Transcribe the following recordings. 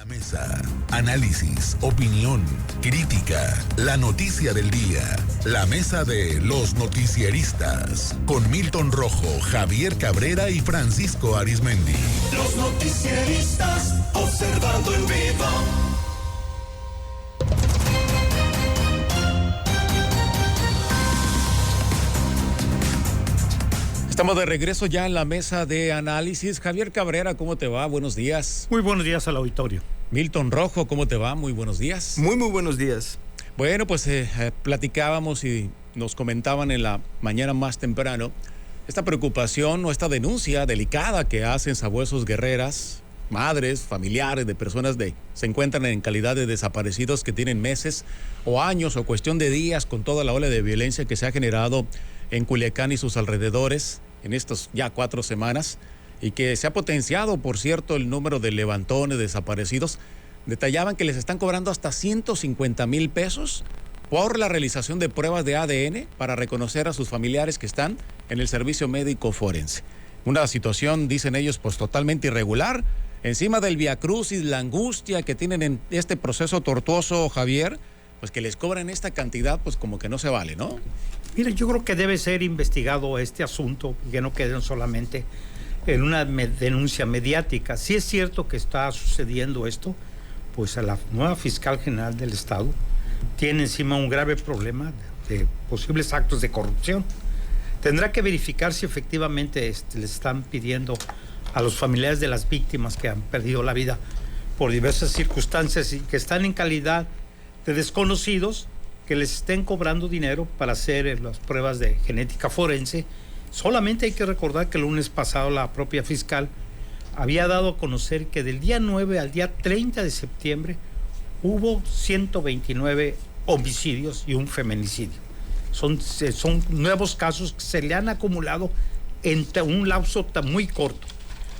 Mesa, análisis, opinión, crítica, la noticia del día, la mesa de los noticieristas, con Milton Rojo, Javier Cabrera y Francisco Arizmendi. Los noticieristas observando en vivo. Estamos de regreso ya en la mesa de análisis. Javier Cabrera, ¿cómo te va? Buenos días. Muy buenos días al auditorio. Milton Rojo, ¿cómo te va? Muy buenos días. Muy buenos días. Bueno, pues platicábamos y nos comentaban en la mañana más temprano esta preocupación o esta denuncia delicada que hacen sabuesos guerreras, madres, familiares de personas se encuentran en calidad de desaparecidos que tienen meses o años o cuestión de días con toda la ola de violencia que se ha generado en Culiacán y sus alrededores en estas ya 4 semanas y que se ha potenciado, por cierto, el número de levantones, desaparecidos. Detallaban que les están cobrando hasta 150,000 pesos por la realización de pruebas de ADN para reconocer a sus familiares que están en el servicio médico forense. Una situación, dicen ellos, pues totalmente irregular. Encima del viacrucis, la angustia que tienen en este proceso tortuoso, Javier, pues que les cobran esta cantidad, pues como que no se vale, ¿no? Mira, yo creo que debe ser investigado este asunto, que no queden solamente en una denuncia mediática. Si es cierto que está sucediendo esto, pues a la nueva fiscal general del Estado tiene encima un grave problema de posibles actos de corrupción. Tendrá que verificar si efectivamente les están pidiendo a los familiares de las víctimas que han perdido la vida por diversas circunstancias y que están en calidad de desconocidos, que les estén cobrando dinero para hacer las pruebas de genética forense. Solamente hay que recordar que el lunes pasado la propia fiscal había dado a conocer que del día 9 al día 30 de septiembre hubo 129 homicidios y un feminicidio. Son nuevos casos que se le han acumulado en un lapso muy corto.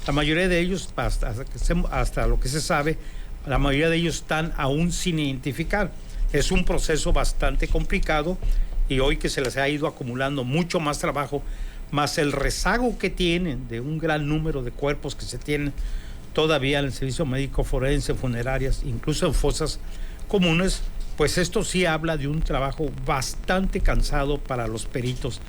La mayoría de ellos, hasta lo que se sabe, la mayoría de ellos están aún sin identificar. Es un proceso bastante complicado y hoy que se les ha ido acumulando mucho más trabajo, más el rezago que tienen de un gran número de cuerpos que se tienen todavía en el servicio médico forense, funerarias, incluso en fosas comunes, pues esto sí habla de un trabajo bastante cansado para los peritos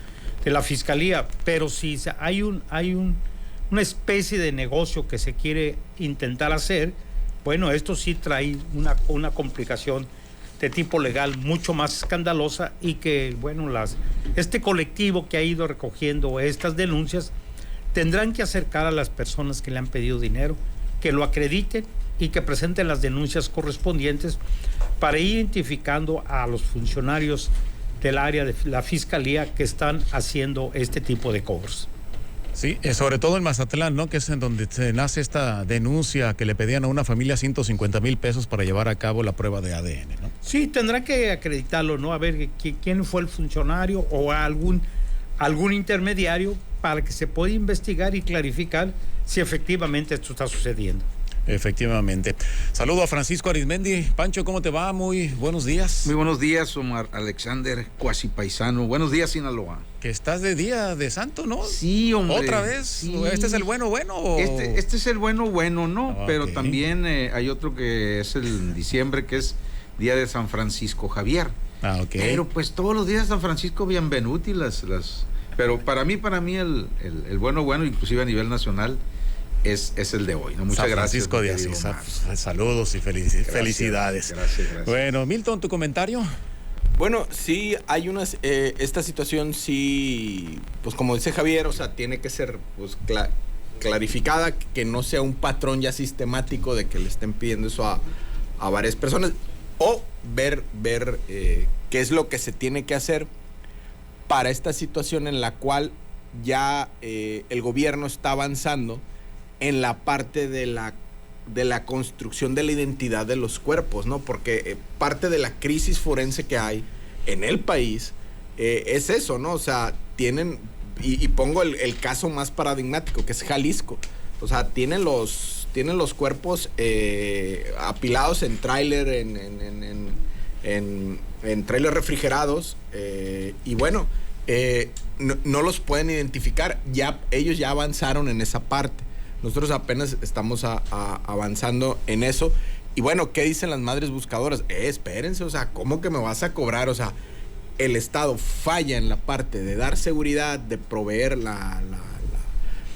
de la Fiscalía. Pero si hay una especie de negocio que se quiere intentar hacer, bueno, esto sí trae una complicación de tipo legal mucho más escandalosa y que, bueno, este colectivo que ha ido recogiendo estas denuncias tendrán que acercar a las personas que le han pedido dinero, que lo acrediten y que presenten las denuncias correspondientes para ir identificando a los funcionarios del área de la Fiscalía que están haciendo este tipo de cobros. Sí, sobre todo en Mazatlán, ¿no? Que es en donde se nace esta denuncia que le pedían a una familia 150,000 pesos para llevar a cabo la prueba de ADN, ¿no? Sí, tendrá que acreditarlo, ¿no? A ver quién fue el funcionario o algún intermediario para que se pueda investigar y clarificar si efectivamente esto está sucediendo. Efectivamente. Saludo a Francisco Arizmendi. Pancho, ¿cómo te va? Muy buenos días. Muy buenos días, Omar Alexander, cuasi paisano. Buenos días, Sinaloa. Que estás de día de santo, ¿no? Sí, hombre. ¿Otra vez? Sí. ¿Este es el bueno, o...? Este es el bueno, ¿no? Okay. Pero también hay otro que es el diciembre, que es Día de San Francisco Javier. Ok. Pero pues todos los días de San Francisco bienvenuti pero para mí el bueno, inclusive a nivel nacional, es el de hoy, ¿no? Muchas San gracias. Francisco de Asís. Saludos y felicidades. Gracias. Bueno, Milton, ¿tu comentario? Bueno, sí, hay esta situación sí, pues como dice Javier, o sea, tiene que ser pues clarificada, que no sea un patrón ya sistemático de que le estén pidiendo eso a varias personas, o ver qué es lo que se tiene que hacer para esta situación en la cual ya el gobierno está avanzando en la parte de la construcción de la identidad de los cuerpos, ¿no? Porque parte de la crisis forense que hay en el país es eso, ¿no? O sea, tienen, y pongo el caso más paradigmático, que es Jalisco. O sea, tienen los cuerpos apilados en tráiler, en tráiler refrigerados, y bueno, no los pueden identificar. Ellos ya avanzaron en esa parte. Nosotros apenas estamos avanzando en eso Y bueno, ¿qué dicen las madres buscadoras? Espérense, o sea, ¿cómo que me vas a cobrar? O sea, el Estado falla en la parte de dar seguridad, de proveer la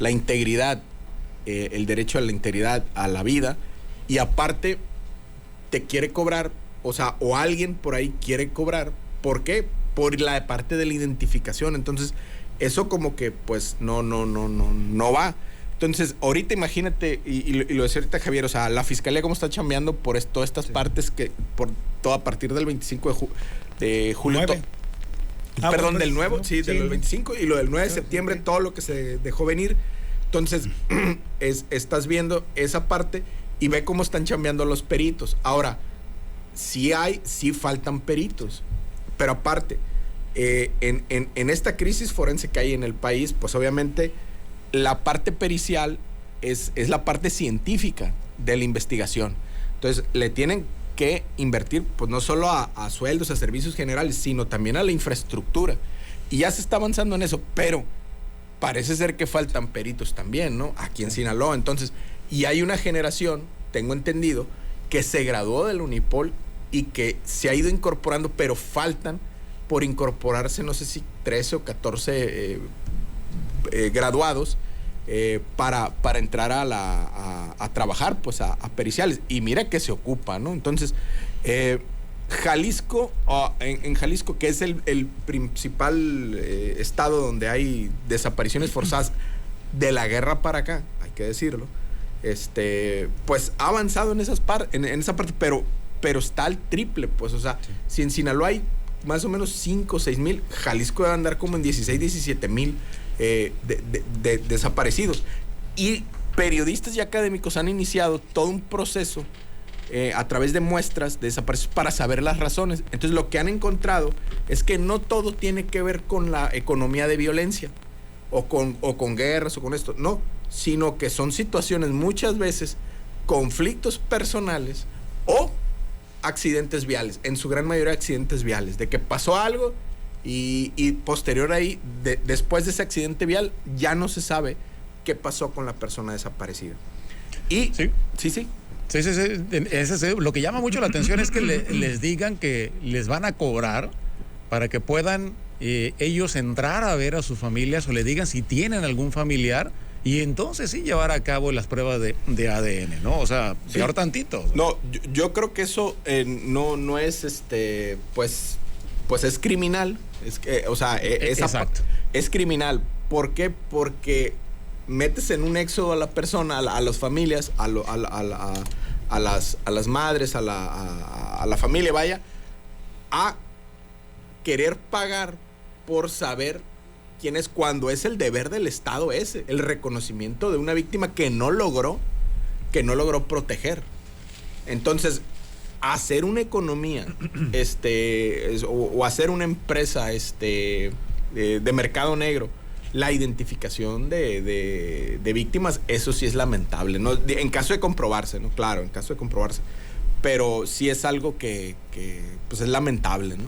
integridad, el derecho a la integridad, a la vida, y aparte te quiere cobrar, o sea, o alguien por ahí quiere cobrar. ¿Por qué? Por la parte de la identificación. Entonces, eso como que pues no va. Entonces, ahorita imagínate, y lo decía ahorita Javier, o sea, la Fiscalía cómo está chambeando por todas estas partes que, por todo a partir del 25 de julio. Perdón, del nuevo, ¿no? Sí, del 25 y lo del 9 de septiembre, todo lo que se dejó venir. Entonces, estás viendo esa parte y ve cómo están chambeando los peritos. Ahora, sí faltan peritos, pero aparte, en esta crisis forense que hay en el país, pues obviamente la parte pericial es la parte científica de la investigación. Entonces, le tienen que invertir, pues no solo a sueldos, a servicios generales, sino también a la infraestructura. Y ya se está avanzando en eso, pero parece ser que faltan peritos también, ¿no? Aquí en Sinaloa. Entonces, y hay una generación, tengo entendido, que se graduó del Unipol y que se ha ido incorporando, pero faltan por incorporarse, no sé si 13 o 14 graduados para entrar a trabajar pues a periciales. Y mira que se ocupa, ¿no? Entonces, Jalisco, en Jalisco, que es el principal estado donde hay desapariciones forzadas de la guerra para acá, hay que decirlo, pues ha avanzado en esa parte, pero está al triple, pues, o sea, si en Sinaloa hay más o menos 5 o 6 mil, Jalisco debe andar como en 16, 17 mil de desaparecidos. Y periodistas y académicos han iniciado todo un proceso a través de muestras de desaparecidos para saber las razones. Entonces, lo que han encontrado es que no todo tiene que ver con la economía de violencia o con guerras o con esto, no, sino que son situaciones muchas veces conflictos personales o accidentes viales, en su gran mayoría accidentes viales, de que pasó algo y posterior ahí, después de ese accidente vial, ya no se sabe qué pasó con la persona desaparecida. Y sí. Lo que llama mucho la atención es que les digan que les van a cobrar para que puedan ellos entrar a ver a sus familias, o le digan si tienen algún familiar, y entonces sí llevar a cabo las pruebas de ADN, ¿no? O sea, peor tantito. No, yo creo que eso no es pues es criminal. Es que, o sea, exacto. Es criminal. ¿Por qué? Porque metes en un éxodo a la persona, a las familias, a las madres, a la familia, vaya, a querer pagar por saber quién es, cuando es el deber del Estado el reconocimiento de una víctima que no logró proteger. Entonces, hacer una economía o hacer una empresa de mercado negro, la identificación de víctimas, eso sí es lamentable, ¿no? En caso de comprobarse, ¿no? Claro, en caso de comprobarse. Pero sí es algo que pues es lamentable, ¿no?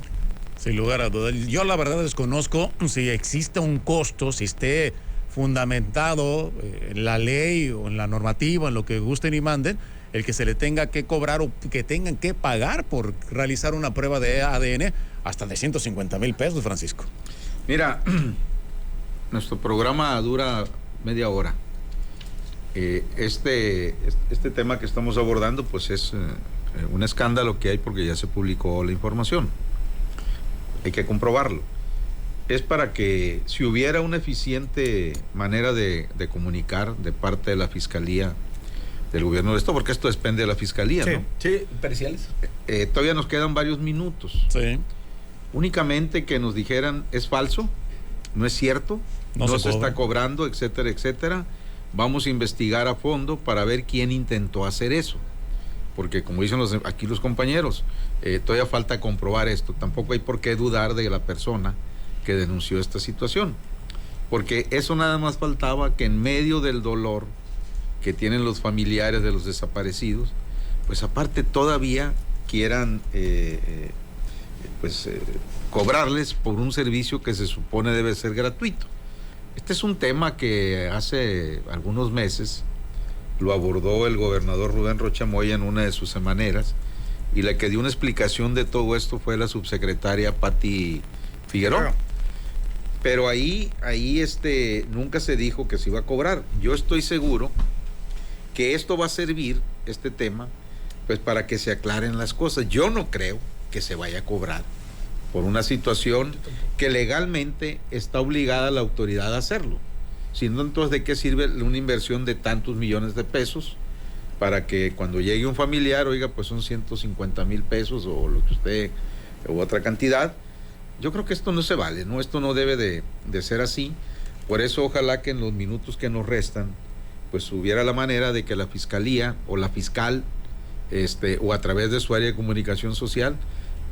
Sin lugar a dudas. Yo la verdad desconozco si existe un costo, si esté fundamentado en la ley o en la normativa, en lo que gusten y manden, el que se le tenga que cobrar o que tengan que pagar por realizar una prueba de ADN hasta de 150,000 pesos, Francisco. Mira, nuestro programa dura media hora. Este tema que estamos abordando pues es un escándalo que hay porque ya se publicó la información. Hay que comprobarlo. Es para que si hubiera una eficiente manera de comunicar de parte de la Fiscalía del Gobierno del Estado, porque esto depende de la Fiscalía, ¿no? Sí, periciales. Todavía nos quedan varios minutos. Sí. Únicamente que nos dijeran, es falso, no es cierto, no se está cobrando, etcétera, etcétera. Vamos a investigar a fondo para ver quién intentó hacer eso. Porque como dicen aquí los compañeros, todavía falta comprobar esto. Tampoco hay por qué dudar de la persona que denunció esta situación. Porque eso nada más faltaba, que en medio del dolor que tienen los familiares de los desaparecidos, pues aparte todavía quieran cobrarles por un servicio que se supone debe ser gratuito. Este es un tema que hace algunos meses lo abordó el gobernador Rubén Rocha Moya en una de sus semaneras, y la que dio una explicación de todo esto fue la subsecretaria Pati Figueroa. Pero ahí nunca se dijo que se iba a cobrar. Yo estoy seguro que esto va a servir, este tema, pues para que se aclaren las cosas. Yo no creo que se vaya a cobrar por una situación que legalmente está obligada la autoridad a hacerlo. Si no, entonces, ¿de qué sirve una inversión de tantos millones de pesos para que cuando llegue un familiar, oiga, pues son 150,000 pesos o lo que usted, o otra cantidad? Yo creo que esto no se vale, ¿no? Esto no debe de ser así. Por eso, ojalá que en los minutos que nos restan, pues hubiera la manera de que la fiscalía o la fiscal, o a través de su área de comunicación social,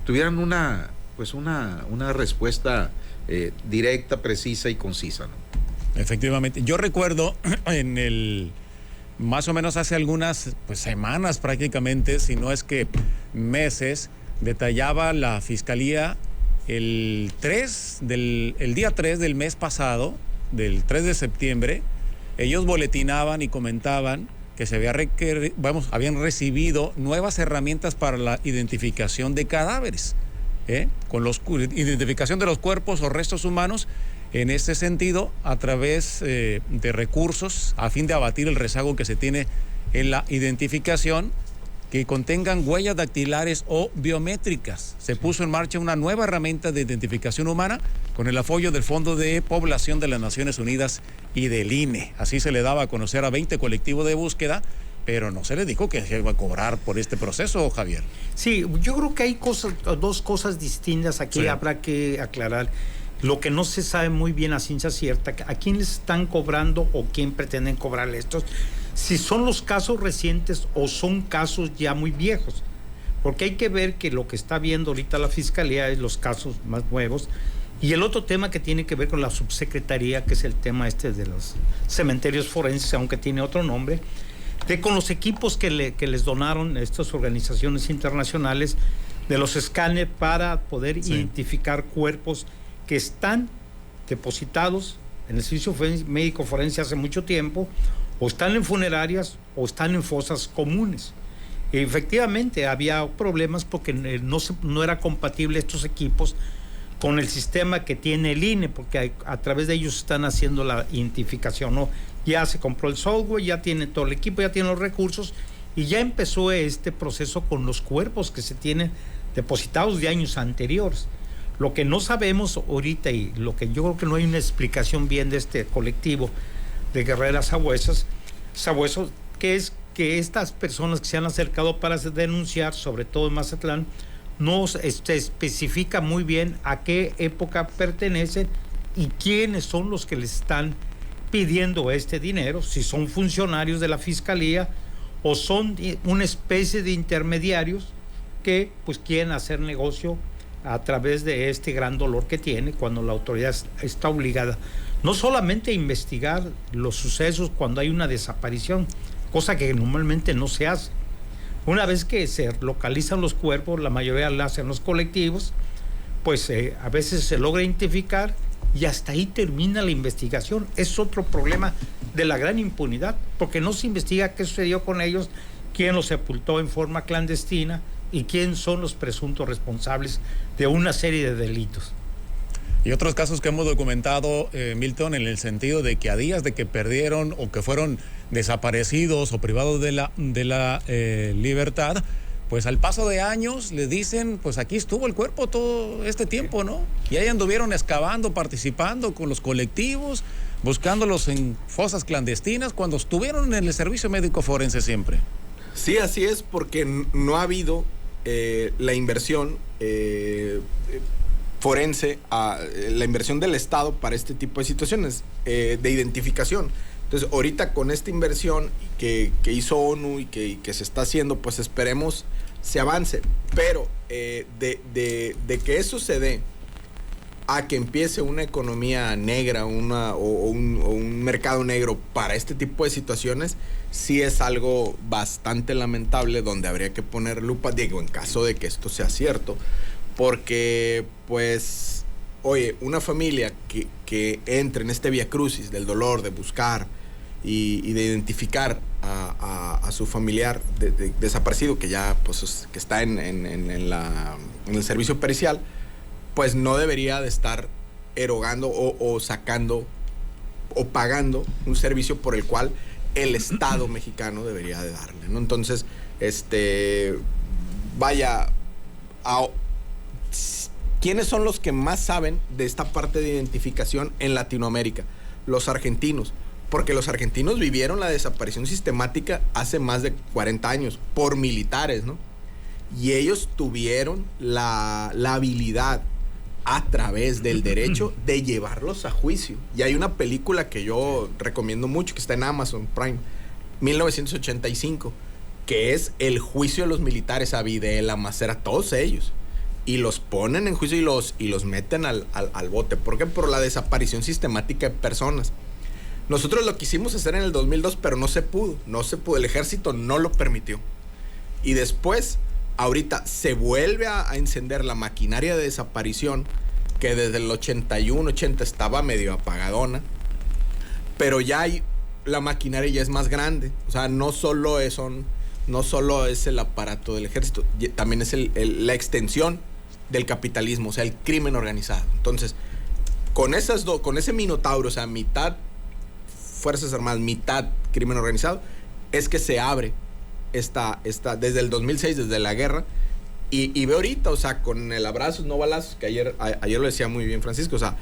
tuvieran una respuesta directa, precisa y concisa, ¿no? Efectivamente. Yo recuerdo más o menos hace algunas semanas prácticamente, si no es que meses, detallaba la fiscalía el día 3 del mes pasado, del 3 de septiembre, ellos boletinaban y comentaban que habían recibido nuevas herramientas para la identificación de cadáveres, con identificación de los cuerpos o restos humanos, en este sentido, a través de recursos a fin de abatir el rezago que se tiene en la identificación, que contengan huellas dactilares o biométricas. Se puso en marcha una nueva herramienta de identificación humana con el apoyo del Fondo de Población de las Naciones Unidas y del INE. Así se le daba a conocer a 20 colectivos de búsqueda, pero no se les dijo que se iba a cobrar por este proceso, Javier. Sí, yo creo que hay dos cosas distintas aquí, sí. Habrá que aclarar. Lo que no se sabe muy bien a ciencia cierta, a quién les están cobrando o quién pretenden cobrarle estos, si son los casos recientes o son casos ya muy viejos, porque hay que ver que lo que está viendo ahorita la fiscalía es los casos más nuevos, y el otro tema que tiene que ver con la subsecretaría, que es el tema de los cementerios forenses, aunque tiene otro nombre, con los equipos que les donaron estas organizaciones internacionales, de los escáneres para poder identificar cuerpos que están depositados en el servicio médico forense hace mucho tiempo, o están en funerarias o están en fosas comunes. Efectivamente, había problemas porque no era compatible estos equipos con el sistema que tiene el INE, porque a través de ellos están haciendo la identificación, ¿no? Ya se compró el software, ya tiene todo el equipo, ya tiene los recursos, y ya empezó este proceso con los cuerpos que se tienen depositados de años anteriores. Lo que no sabemos ahorita, y lo que yo creo que no hay una explicación bien de este colectivo de Guerreras Sabuesos, que es que estas personas que se han acercado para denunciar, sobre todo en Mazatlán, no se especifica muy bien a qué época pertenecen y quiénes son los que les están pidiendo este dinero, si son funcionarios de la fiscalía o son una especie de intermediarios que pues quieren hacer negocio a través de este gran dolor que tiene cuando la autoridad está obligada no solamente a investigar los sucesos cuando hay una desaparición, cosa que normalmente no se hace. Una vez que se localizan los cuerpos, la mayoría la hacen los colectivos, pues a veces se logra identificar y hasta ahí termina la investigación. Es otro problema de la gran impunidad, porque no se investiga qué sucedió con ellos, quién los sepultó en forma clandestina y quién son los presuntos responsables de una serie de delitos. Y otros casos que hemos documentado, Milton, en el sentido de que a días de que perdieron o que fueron desaparecidos o privados de la libertad, pues al paso de años les dicen, pues aquí estuvo el cuerpo todo este tiempo, ¿no? Y ahí anduvieron excavando, participando con los colectivos, buscándolos en fosas clandestinas cuando estuvieron en el servicio médico forense siempre. Sí, así es, porque no ha habido la inversión forense, la inversión del Estado para este tipo de situaciones de identificación. Entonces, ahorita con esta inversión que hizo ONU y que se está haciendo, pues esperemos se avance. Pero de que eso se dé a que empiece una economía negra o un mercado negro para este tipo de situaciones, sí es algo bastante lamentable, donde habría que poner lupa, digo, en caso de que esto sea cierto. Porque, pues, oye, una familia que entre en este viacrucis del dolor, de buscar y de identificar a su familiar desaparecido, que ya pues que está en el servicio pericial, pues no debería de estar erogando o sacando o pagando un servicio por el cual el Estado mexicano debería de darle, ¿no? Entonces, ¿quiénes son los que más saben de esta parte de identificación en Latinoamérica? Los argentinos, porque los argentinos vivieron la desaparición sistemática hace más de 40 años por militares, ¿no? Y ellos tuvieron la habilidad a través del derecho de llevarlos a juicio. Y hay una película que yo recomiendo mucho, que está en Amazon Prime, 1985, que es el juicio de los militares, a Videla, Macera, todos ellos. Y los ponen en juicio y los meten al bote. ¿Por qué? Por la desaparición sistemática de personas. Nosotros lo quisimos hacer en el 2002, pero no se pudo. El ejército no lo permitió. Y después, ahorita se vuelve a encender la maquinaria de desaparición, que desde el 81, 80 estaba medio apagadona, pero ya la maquinaria ya es más grande. O sea, no solo es el aparato del ejército, también es la extensión del capitalismo, o sea, el crimen organizado. Entonces, con ese minotauro, o sea, mitad Fuerzas Armadas, mitad crimen organizado, es que se abre esta desde el 2006, desde la guerra, y veo ahorita, o sea, con el abrazos, no balazos, que ayer lo decía muy bien Francisco, o sea,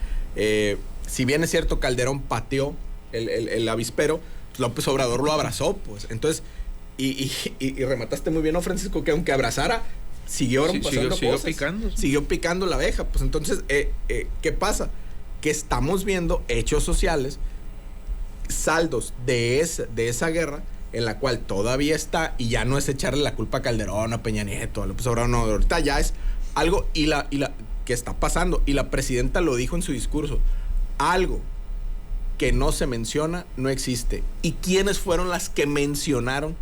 si bien es cierto, Calderón pateó el avispero, López Obrador lo abrazó, pues. Entonces, y remataste muy bien, ¿no, Francisco? Que aunque abrazara, siguieron pasando cosas. Siguió picando la abeja. Pues entonces, ¿qué pasa? Que estamos viendo hechos sociales, saldos de esa guerra, en la cual todavía está, y ya no es echarle la culpa a Calderón, a Peña Nieto, a López Obrador, no, ahorita ya es algo y que está pasando, y la presidenta lo dijo en su discurso, algo que no se menciona no existe. ¿Y quiénes fueron las que mencionaron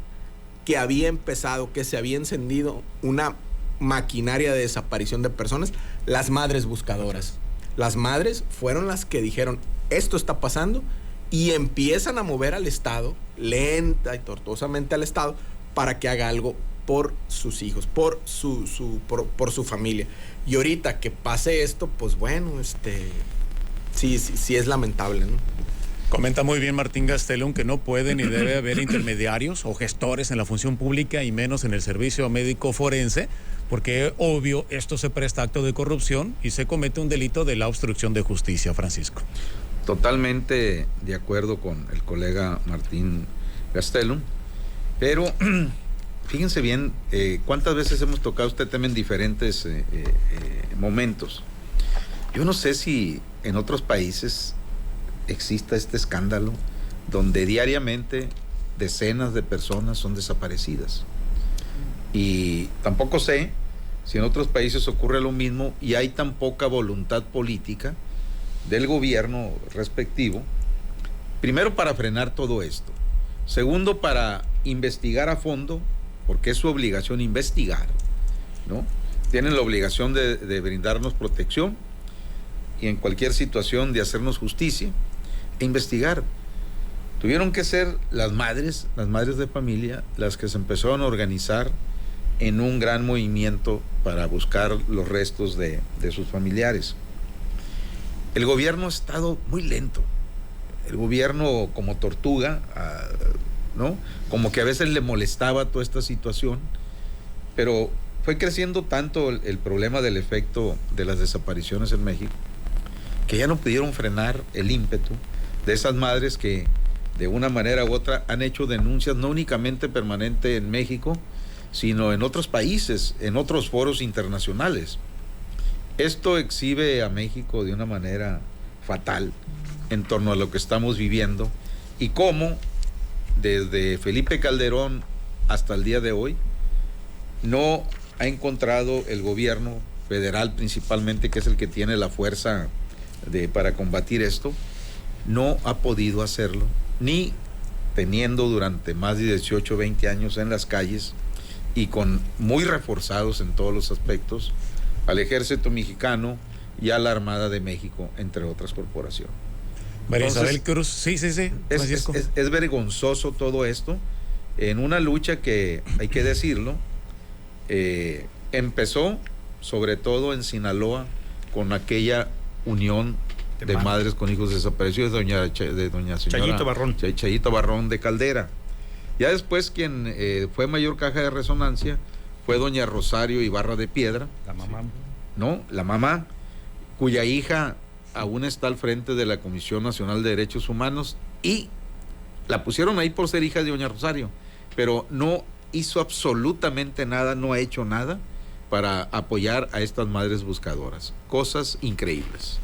que había empezado, que se había encendido una maquinaria de desaparición de personas? Las madres buscadoras. Las madres fueron las que dijeron, esto está pasando, y empiezan a mover al Estado, lenta y tortuosamente al Estado, para que haga algo por sus hijos, por su familia. Y ahorita que pase esto, pues bueno, sí es lamentable, ¿no? Comenta muy bien Martín Gastelum que no puede ni debe haber intermediarios o gestores en la función pública y menos en el servicio médico forense, porque obvio esto se presta a acto de corrupción y se comete un delito de la obstrucción de justicia, Francisco. Totalmente de acuerdo con el colega Martín Gastelum, pero fíjense bien cuántas veces hemos tocado este tema en diferentes momentos. Yo no sé si en otros países exista este escándalo donde diariamente decenas de personas son desaparecidas, y tampoco sé si en otros países ocurre lo mismo y hay tan poca voluntad política del gobierno respectivo, primero para frenar todo esto, segundo para investigar a fondo, porque es su obligación investigar, ¿no? Tienen la obligación de brindarnos protección y en cualquier situación de hacernos justicia e investigar. Tuvieron que ser las madres de familia las que se empezaron a organizar en un gran movimiento para buscar los restos de sus familiares. El gobierno ha estado muy lento. El gobierno como tortuga, ¿no? Como que a veces le molestaba toda esta situación, pero fue creciendo tanto el problema del efecto de las desapariciones en México, que ya no pudieron frenar el ímpetu de esas madres que de una manera u otra han hecho denuncias no únicamente permanente en México, sino en otros países, en otros foros internacionales. Esto exhibe a México de una manera fatal en torno a lo que estamos viviendo y cómo desde Felipe Calderón hasta el día de hoy no ha encontrado el gobierno federal principalmente, que es el que tiene la fuerza para combatir esto, no ha podido hacerlo, ni teniendo durante más de 18 o 20 años en las calles y con muy reforzados en todos los aspectos al Ejército Mexicano y a la Armada de México, entre otras corporaciones. María Isabel Cruz, sí. Es vergonzoso todo esto, en una lucha que, hay que decirlo, empezó sobre todo en Sinaloa con aquella unión de madres con hijos desaparecidos de doña señora Chayito Barrón de Caldera. Ya después quien fue mayor caja de resonancia fue doña Rosario Ibarra de Piedra, la mamá, cuya hija aún está al frente de la Comisión Nacional de Derechos Humanos, y la pusieron ahí por ser hija de doña Rosario, pero no hizo absolutamente nada, no ha hecho nada para apoyar a estas madres buscadoras. Cosas increíbles.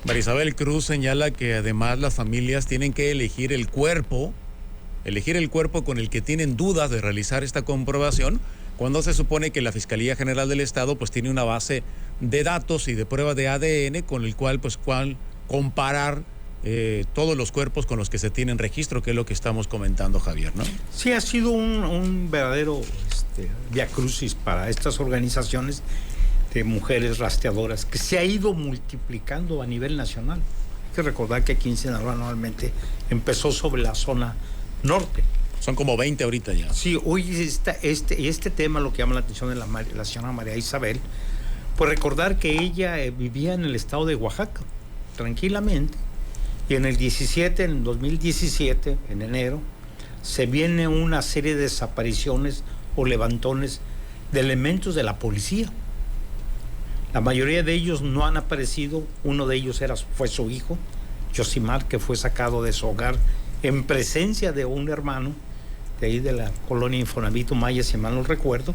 María Isabel Cruz señala que además las familias tienen que elegir el cuerpo con el que tienen dudas de realizar esta comprobación, cuando se supone que la Fiscalía General del Estado pues tiene una base de datos y de prueba de ADN con el cual comparar todos los cuerpos con los que se tienen registro, que es lo que estamos comentando, Javier, ¿no? Sí, ha sido un verdadero viacrucis para estas organizaciones de mujeres rastreadoras que se ha ido multiplicando a nivel nacional. Hay que recordar que aquí en Sinaloa normalmente empezó sobre la zona norte. Son como 20 ahorita ya. Sí, hoy este tema, lo que llama la atención de la señora María Isabel, pues recordar que ella vivía en el estado de Oaxaca, tranquilamente, y en el 2017, en enero, se viene una serie de desapariciones o levantones de elementos de la policía. La mayoría de ellos no han aparecido. Uno de ellos fue su hijo, Josimar, que fue sacado de su hogar en presencia de un hermano de ahí de la colonia Infonavit Maya, si mal no recuerdo.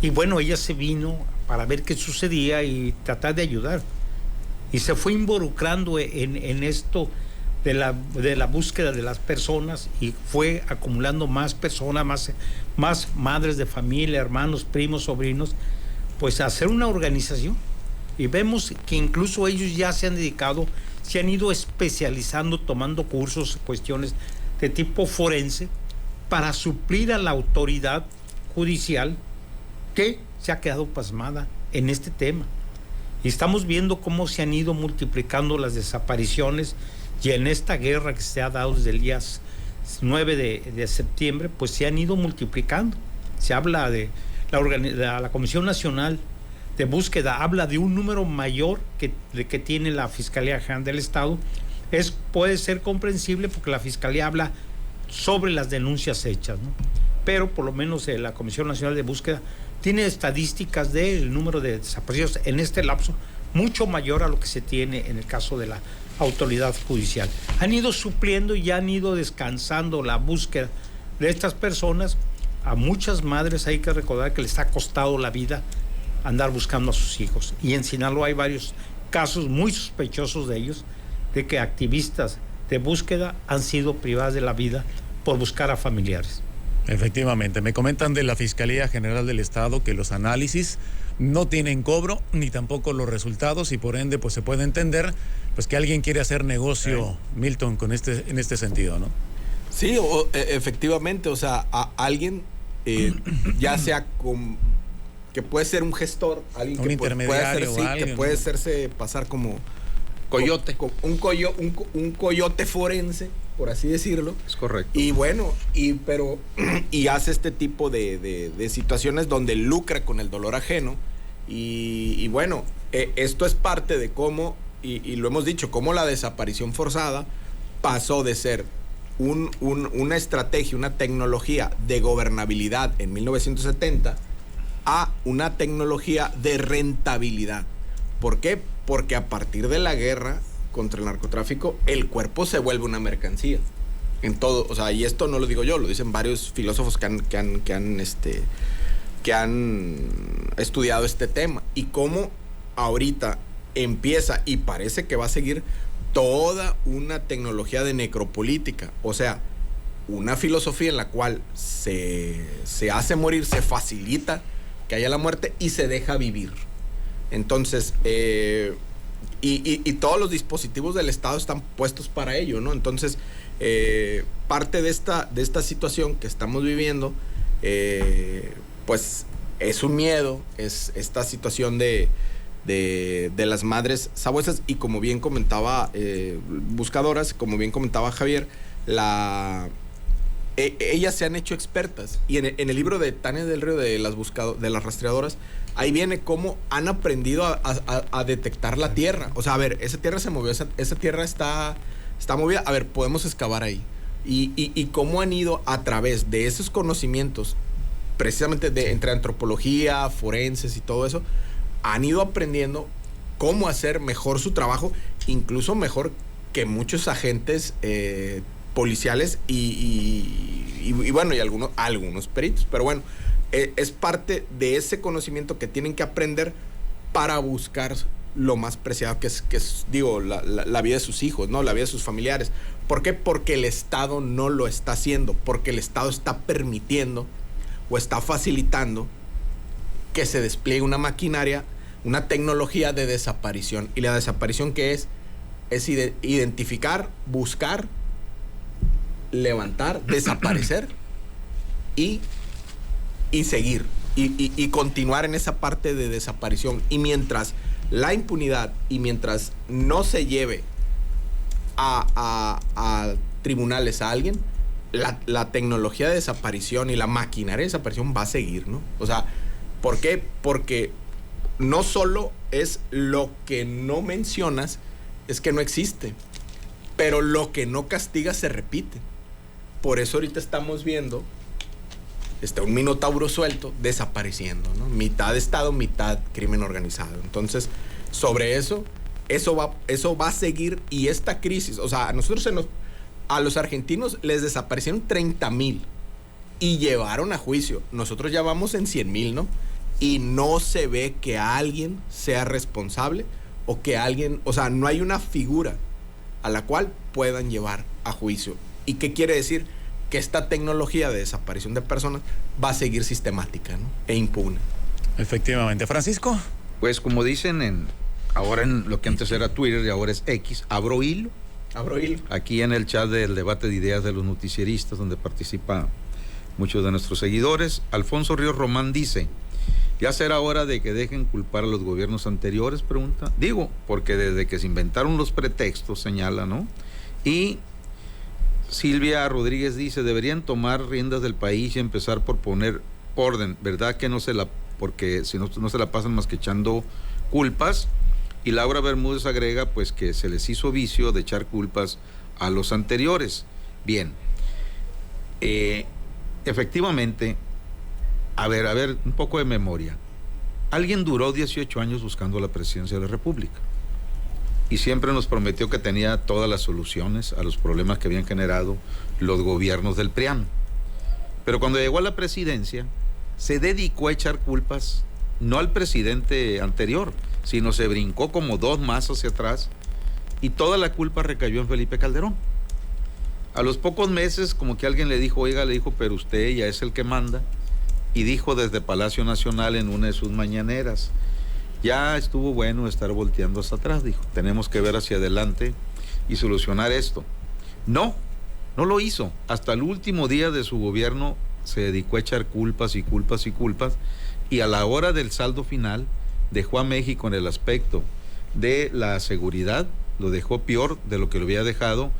Y bueno, ella se vino para ver qué sucedía y tratar de ayudar. Y se fue involucrando en esto de la búsqueda de las personas, y fue acumulando más personas, más madres de familia, hermanos, primos, sobrinos, pues a hacer una organización. Y vemos que incluso ellos ya se han dedicado, se han ido especializando, tomando cursos, cuestiones de tipo forense, para suplir a la autoridad judicial que se ha quedado pasmada en este tema. Y estamos viendo cómo se han ido multiplicando las desapariciones, y en esta guerra que se ha dado desde el día 9 de septiembre, pues se han ido multiplicando. Se habla de la Comisión Nacional de Búsqueda, habla de un número mayor que tiene la Fiscalía General del Estado. Puede ser comprensible porque la Fiscalía habla sobre las denuncias hechas, ¿no? Pero por lo menos la Comisión Nacional de Búsqueda tiene estadísticas del número de desaparecidos en este lapso mucho mayor a lo que se tiene en el caso de la autoridad judicial. Han ido supliendo y han ido descansando la búsqueda de estas personas. A muchas madres hay que recordar que les ha costado la vida andar buscando a sus hijos, y en Sinaloa hay varios casos muy sospechosos de ellos, de que activistas de búsqueda han sido privadas de la vida por buscar a familiares. Efectivamente, me comentan de la Fiscalía General del Estado que los análisis no tienen cobro ni tampoco los resultados, y por ende pues se puede entender pues que alguien quiere hacer negocio, Milton, en este sentido, ¿no? Sí, efectivamente, o sea, a alguien ya sea que puede ser un gestor, alguien un que intermediario, puede hacerse, que puede hacerse pasar como coyote, un coyote forense, por así decirlo. Es correcto. Y bueno, y hace este tipo de situaciones donde lucra con el dolor ajeno. Y bueno, esto es parte de cómo, y lo hemos dicho, cómo la desaparición forzada pasó de ser una estrategia, una tecnología de gobernabilidad en 1970 a una tecnología de rentabilidad. ¿Por qué? Porque a partir de la guerra contra el narcotráfico, el cuerpo se vuelve una mercancía. En todo, o sea, y esto no lo digo yo, lo dicen varios filósofos que han estudiado este tema. Y cómo ahorita empieza, y parece que va a seguir, toda una tecnología de necropolítica. O sea, una filosofía en la cual se hace morir, se facilita que haya la muerte y se deja vivir. Entonces, y todos los dispositivos del Estado están puestos para ello, ¿no? Entonces, parte de esta situación que estamos viviendo, pues es un miedo, es esta situación de de las madres sabuesas. Y como bien comentaba buscadoras, como bien comentaba Javier, ellas se han hecho expertas. Y en el libro de Tania del Río de las rastreadoras, ahí viene cómo han aprendido a detectar la tierra. O sea, a ver, esa tierra se movió, esa tierra está movida, a ver, podemos excavar ahí. Y cómo han ido a través de esos conocimientos, precisamente entre antropología, forenses y todo eso, han ido aprendiendo cómo hacer mejor su trabajo, incluso mejor que muchos agentes policiales y bueno, y algunos peritos. Pero bueno, es parte de ese conocimiento que tienen que aprender para buscar lo más preciado que es digo, la vida de sus hijos, ¿no? La vida de sus familiares. ¿Por qué? Porque el Estado no lo está haciendo, porque el Estado está permitiendo o está facilitando que se despliegue una maquinaria, una tecnología de desaparición. Y la desaparición, ¿qué es? Es identificar, buscar, levantar, desaparecer y seguir y continuar en esa parte de desaparición. Y mientras la impunidad y mientras no se lleve a tribunales a alguien, la tecnología de desaparición y la maquinaria de desaparición va a seguir, ¿no? O sea, ¿por qué? Porque no solo es lo que no mencionas, es que no existe, pero lo que no castigas se repite. Por eso ahorita estamos viendo un minotauro suelto desapareciendo, ¿no? Mitad Estado, mitad crimen organizado. Entonces, sobre eso va a seguir. Y esta crisis, o sea, a los argentinos les desaparecieron 30,000 y llevaron a juicio. Nosotros ya vamos en 100,000, ¿no? Y no se ve que alguien sea responsable o que alguien, o sea, no hay una figura a la cual puedan llevar a juicio. ¿Y qué quiere decir? Que esta tecnología de desaparición de personas va a seguir sistemática, ¿no? E impune. Efectivamente. Francisco. Pues como dicen ahora en lo que antes era Twitter y ahora es X, abro hilo. Aquí en el chat del debate de ideas de los noticieristas, donde participa muchos de nuestros seguidores, Alfonso Ríos Román dice: ¿ya será hora de que dejen culpar a los gobiernos anteriores? Pregunta. Digo, porque desde que se inventaron los pretextos, señala, ¿no? Y Silvia Rodríguez dice: deberían tomar riendas del país y empezar por poner orden, ¿verdad? Que porque si no se la pasan más que echando culpas. Y Laura Bermúdez agrega, pues, que se les hizo vicio de echar culpas a los anteriores. Bien, efectivamente, a ver, un poco de memoria. Alguien duró 18 años buscando la presidencia de la República y siempre nos prometió que tenía todas las soluciones a los problemas que habían generado los gobiernos del PRIAN. Pero cuando llegó a la presidencia, se dedicó a echar culpas no al presidente anterior, sino se brincó como 2 más hacia atrás y toda la culpa recayó en Felipe Calderón. A los pocos meses, como que alguien le dijo, pero usted ya es el que manda, y dijo desde Palacio Nacional en una de sus mañaneras: ya estuvo bueno estar volteando hacia atrás, dijo, tenemos que ver hacia adelante y solucionar esto. No lo hizo. Hasta el último día de su gobierno se dedicó a echar culpas y culpas y culpas, y a la hora del saldo final dejó a México en el aspecto de la seguridad, lo dejó peor de lo que lo había dejado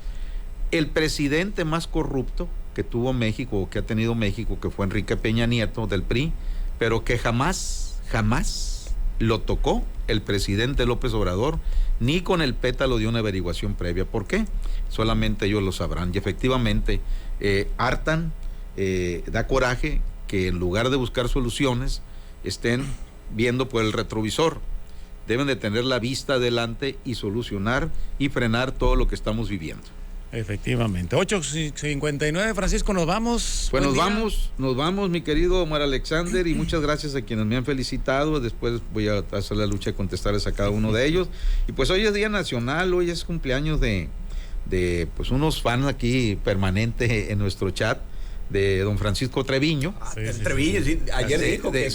el presidente más corrupto que tuvo México, o que ha tenido México, que fue Enrique Peña Nieto del PRI, pero que jamás lo tocó el presidente López Obrador, ni con el pétalo de una averiguación previa. ¿Por qué? Solamente ellos lo sabrán. Y efectivamente, da coraje que en lugar de buscar soluciones, estén viendo por el retrovisor. Deben de tener la vista adelante y solucionar y frenar todo lo que estamos viviendo. Efectivamente. 8:59, Francisco, nos vamos. Pues nos vamos, mi querido Omar Alexander, y muchas gracias a quienes me han felicitado. Después voy a hacer la lucha de contestarles a cada uno de ellos. Y pues hoy es Día Nacional, hoy es cumpleaños de pues unos fans aquí permanente en nuestro chat, de don Francisco Treviño. Treviño, sí. Ayer dijo que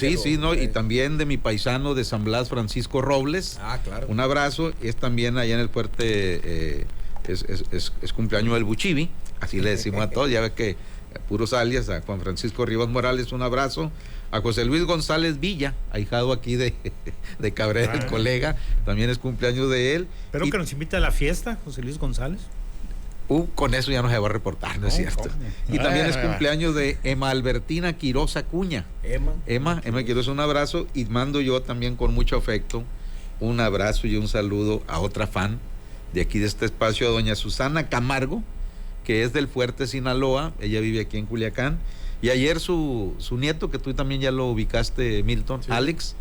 y también de mi paisano de San Blas, Francisco Robles. Claro. Un abrazo. Es también allá en el fuerte, es cumpleaños del Buchivi, así le decimos a todos. Ya ves que puros alias. A Juan Francisco Rivas Morales, un abrazo. A José Luis González Villa, ahijado aquí de Cabrera, el colega, también es cumpleaños de él. Espero que nos invite a la fiesta, José Luis González. Con eso ya no se va a reportar, ¿no es cierto? Y también es cumpleaños de Emma Albertina Quiroz Acuña. Emma Quiroz, un abrazo, y mando yo también con mucho afecto un abrazo y un saludo a otra fan de aquí de este espacio, a doña Susana Camargo, que es del Fuerte, Sinaloa. Ella vive aquí en Culiacán. Y ayer su nieto, que tú también ya lo ubicaste, Milton, sí. Alex,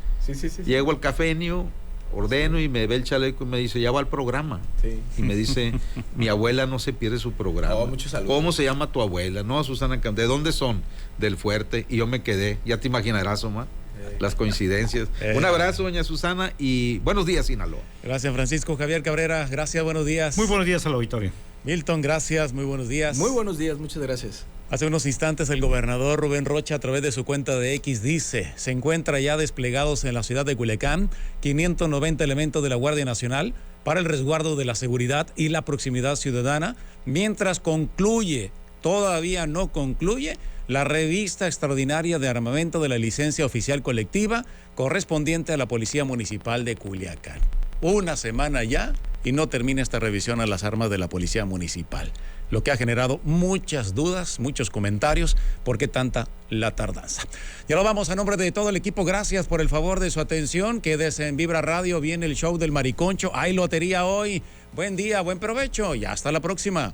llego al cafenio, ordeno y me ve el chaleco y me dice, ya va al programa. Sí. Y me dice, mi abuela no se pierde su programa. Muchos saludos. ¿Cómo se llama tu abuela? No, Susana Camargo. ¿De dónde son? Del Fuerte. Y yo me quedé, ya te imaginarás, Omar, las coincidencias. Un abrazo, doña Susana, y buenos días, Sinaloa. Gracias, Francisco Javier Cabrera. Gracias, buenos días. Muy buenos días al auditorio. Milton, gracias, muy buenos días. Muy buenos días, muchas gracias. Hace unos instantes el gobernador Rubén Rocha, a través de su cuenta de X, dice: se encuentra ya desplegados en la ciudad de Culiacán 590 elementos de la Guardia Nacional para el resguardo de la seguridad y la proximidad ciudadana, mientras todavía no concluye, la revista extraordinaria de armamento de la licencia oficial colectiva correspondiente a la Policía Municipal de Culiacán. Una semana ya y no termina esta revisión a las armas de la Policía Municipal, lo que ha generado muchas dudas, muchos comentarios. ¿Por qué tanta la tardanza? Ya lo vamos. A nombre de todo el equipo, gracias por el favor de su atención. Quédese en Vibra Radio, viene el show del Mariconcho. Hay lotería hoy. Buen día, buen provecho y hasta la próxima.